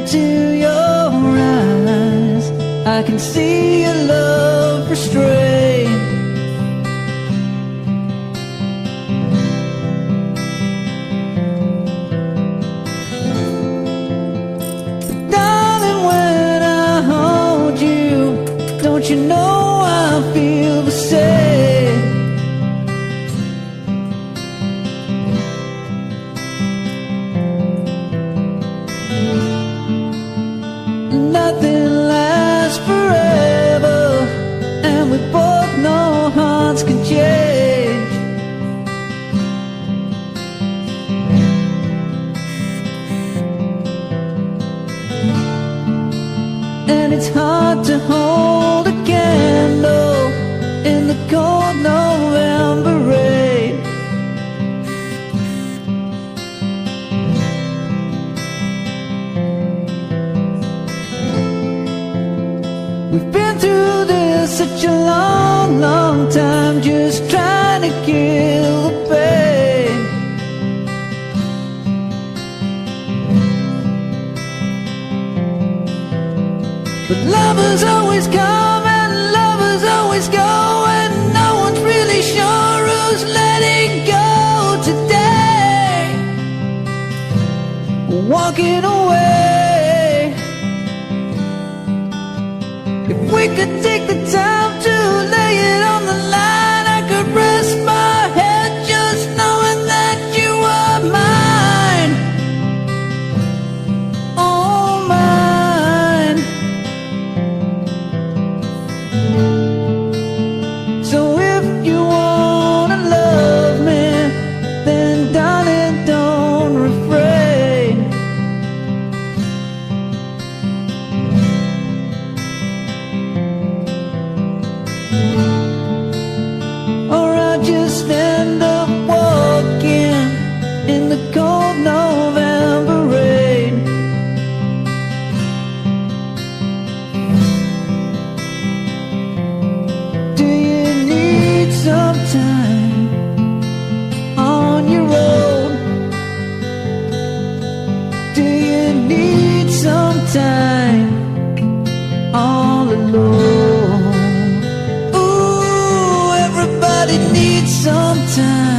into your eyes, I can see your love restrained. Darling, when I hold you, don't you know I feel the same? Nothing lasts forever, and we both know hearts can change. And it's hard to hold a candle in the cold November rain. We've been through this such a long, long time, just trying to kill the pain. But lovers always come and lovers always go, and no one's really sure who's letting go today. Walking away. If we could take the time to lay it on the line, I could rest my head just knowing that you are mine. Oh, mine. So if you wanna love me, then darling, don't refrain. Or I'll just end up walking in the cold November rain. Do you need some time on your own? Do you need some time all alone? Ooh, everybody needs some time.